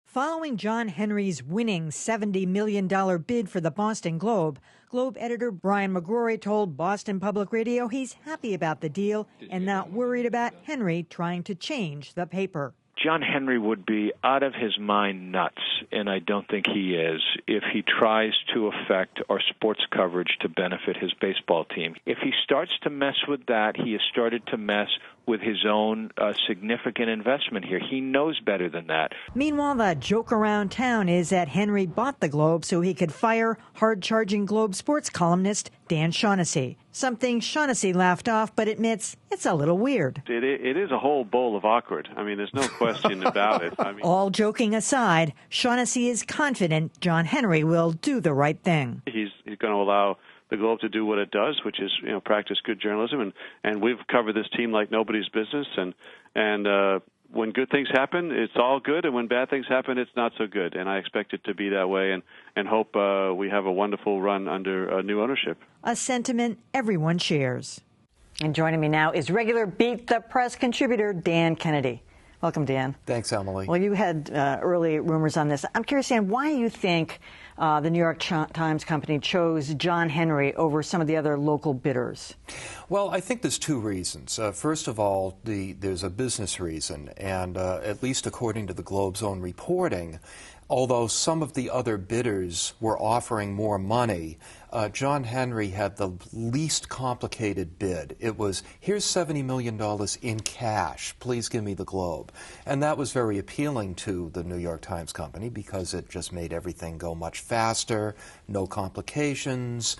Following John Henry's winning $70 million bid for the Boston Globe, Globe editor Brian McGrory told Boston Public Radio he's happy about the deal and not worried about Henry trying to change the paper. John Henry would be out of his mind nuts, and I don't think he is, if he tries to affect our sports coverage to benefit his baseball team. If he starts to mess with that, he has started to mess with his own significant investment here. He knows better than that. Meanwhile, the joke around town is that Henry bought the Globe so he could fire hard-charging Globe sports columnist Dan Shaughnessy. Something Shaughnessy laughed off, but admits it's a little weird. It is a whole bowl of awkward. I mean, there's no question about it. All joking aside, Shaughnessy is confident John Henry will do the right thing. He's going to allow the Globe to do what it does, which is practice good journalism, and we've covered this team like nobody's business. And when good things happen, it's all good, and when bad things happen, it's not so good. And I expect it to be that way, and hope we have a wonderful run under new ownership. A sentiment everyone shares. And joining me now is regular Beat the Press contributor Dan Kennedy. Welcome, Dan. Thanks, Emily. Well, you had early rumors on this. I'm curious, Dan, why you think the New York Times Company chose John Henry over some of the other local bidders? Well, I think there's two reasons. First of all, there's a business reason, and at least according to the Globe's own reporting, although some of the other bidders were offering more money, John Henry had the least complicated bid. It was, here's $70 million in cash. Please give me the Globe. And that was very appealing to the New York Times Company because it just made everything go much faster, no complications,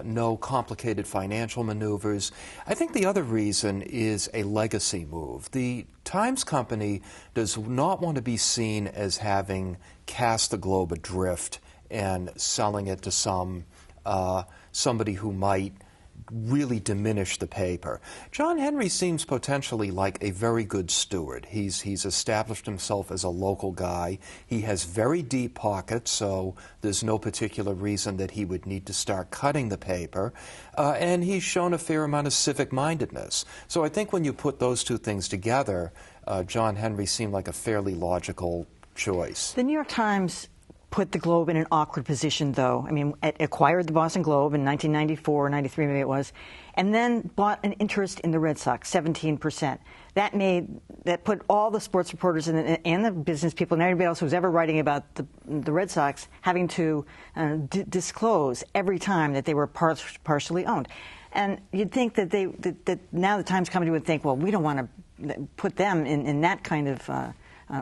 no complicated financial maneuvers. I think the other reason is a legacy move. The Times Company does not want to be seen as having cast the Globe adrift and selling it to somebody who might really diminish the paper. John Henry seems potentially like a very good steward. He's established himself as a local guy. He has very deep pockets, so there's no particular reason that he would need to start cutting the paper. And he's shown a fair amount of civic mindedness. So I think when you put those two things together, John Henry seemed like a fairly logical choice. The New York Times put the Globe in an awkward position, though. I mean, it acquired the Boston Globe in 1994 or 93, maybe it was, and then bought an interest in the Red Sox, 17%. That put all the sports reporters and the business people and everybody else who was ever writing about the Red Sox having to disclose every time that they were partially owned. And you'd think that that now the Times Company would think, well, we don't want to put them in that kind of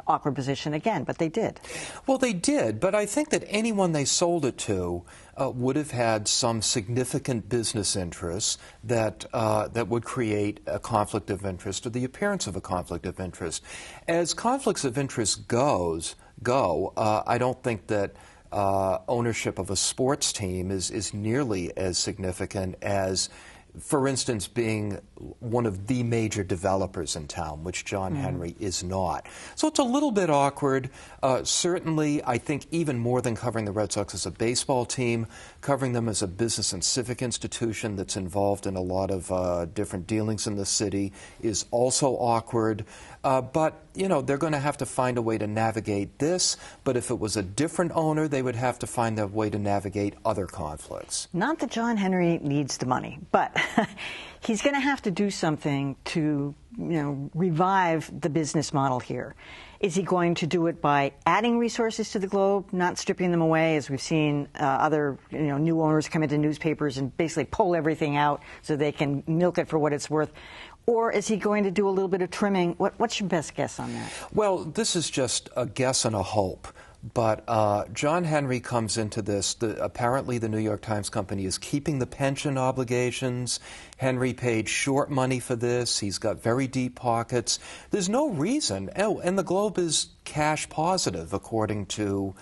awkward position again, but they did. Well, they did, but I think that anyone they sold it to would have had some significant business interests that would create a conflict of interest or the appearance of a conflict of interest. As conflicts of interest go, I don't think that ownership of a sports team is nearly as significant as, for instance, being one of the major developers in town, which John Henry is not. So it's a little bit awkward. Certainly, I think even more than covering the Red Sox as a baseball team, covering them as a business and civic institution that's involved in a lot of different dealings in the city is also awkward. But, they're going to have to find a way to navigate this. But if it was a different owner, they would have to find a way to navigate other conflicts. Not that John Henry needs the money, but he's going to have to do something to, revive the business model here. Is he going to do it by adding resources to the Globe, not stripping them away, as we've seen other new owners come into newspapers and basically pull everything out so they can milk it for what it's worth? Or is he going to do a little bit of trimming? What's your best guess on that? Well, this is just a guess and a hope. But John Henry comes into this. Apparently, the New York Times Company is keeping the pension obligations. Henry paid short money for this. He's got very deep pockets. There's no reason. Oh, and the Globe is cash positive, according to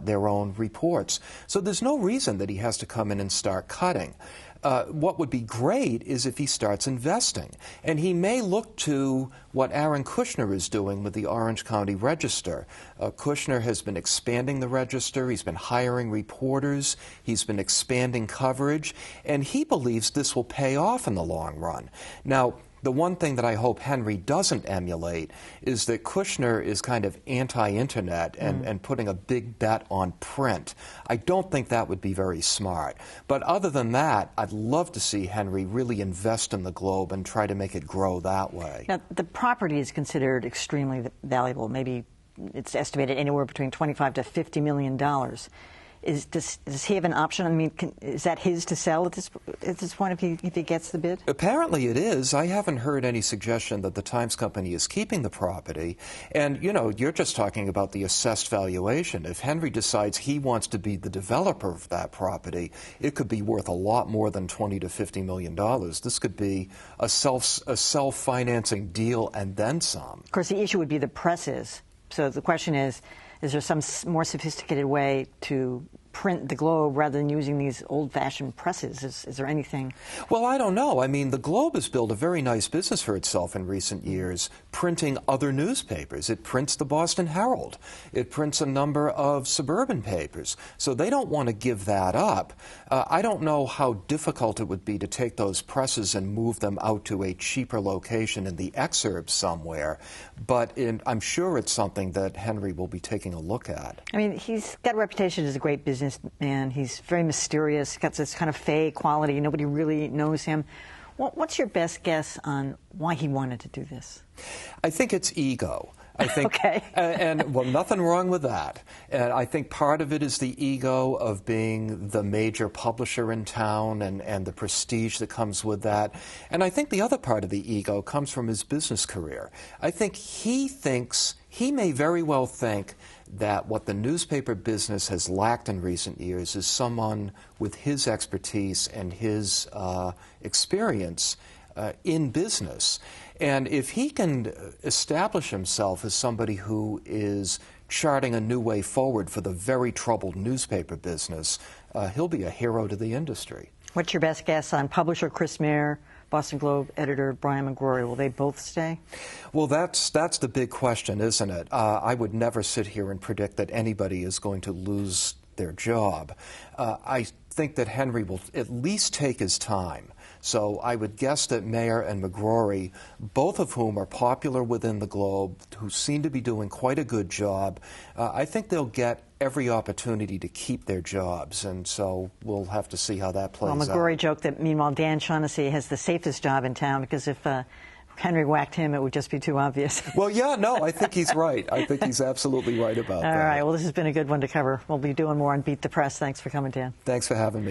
their own reports. So there's no reason that he has to come in and start cutting. What would be great is if he starts investing. And he may look to what Aaron Kushner is doing with the Orange County Register. Kushner has been expanding the Register. He's been hiring reporters. He's been expanding coverage. And he believes this will pay off in the long run. Now, The one thing that I hope Henry doesn't emulate is that Kushner is kind of anti-internet and putting a big bet on print. I don't think that would be very smart. But other than that, I'd love to see Henry really invest in the Globe and try to make it grow that way. Now, the property is considered extremely valuable. Maybe it's estimated anywhere between $25 to $50 million. Does he have an option? I mean, is that his to sell at this point if he gets the bid? Apparently it is. I haven't heard any suggestion that the Times Company is keeping the property. And, you know, you're just talking about the assessed valuation. If Henry decides he wants to be the developer of that property, it could be worth a lot more than $20 to $50 million. This could be a self-financing deal and then some. Of course, the issue would be the presses. So the question is there some more sophisticated way to print the Globe rather than using these old-fashioned presses? Is there anything? Well, I don't know. I mean, the Globe has built a very nice business for itself in recent years, printing other newspapers. It prints the Boston Herald. It prints a number of suburban papers. So they don't want to give that up. I don't know how difficult it would be to take those presses and move them out to a cheaper location in the exurbs somewhere, but I'm sure it's something that Henry will be taking a look at. I mean, he's got a reputation as a great businessman. He's very mysterious, got this kind of fey quality. Nobody really knows him. What's your best guess on why he wanted to do this? I think it's ego. I think, okay. and well, nothing wrong with that. And I think part of it is the ego of being the major publisher in town and the prestige that comes with that. And I think the other part of the ego comes from his business career. I think he may very well think that what the newspaper business has lacked in recent years is someone with his expertise and his experience in business. And if he can establish himself as somebody who is charting a new way forward for the very troubled newspaper business, he'll be a hero to the industry. What's your best guess on publisher Chris Mayer, Boston Globe editor Brian McGrory? Will they both stay? Well, that's the big question, isn't it? I would never sit here and predict that anybody is going to lose their job. I think that Henry will at least take his time. So I would guess that Mayer and McGrory, both of whom are popular within the Globe, who seem to be doing quite a good job, I think they'll get every opportunity to keep their jobs, and so we'll have to see how that plays out. Well, McGrory joked that, meanwhile, Dan Shaughnessy has the safest job in town because if Henry whacked him, it would just be too obvious. Well, yeah, no, I think he's right. I think he's absolutely right about that. All right, well, this has been a good one to cover. We'll be doing more on Beat the Press. Thanks for coming, Dan. Thanks for having me.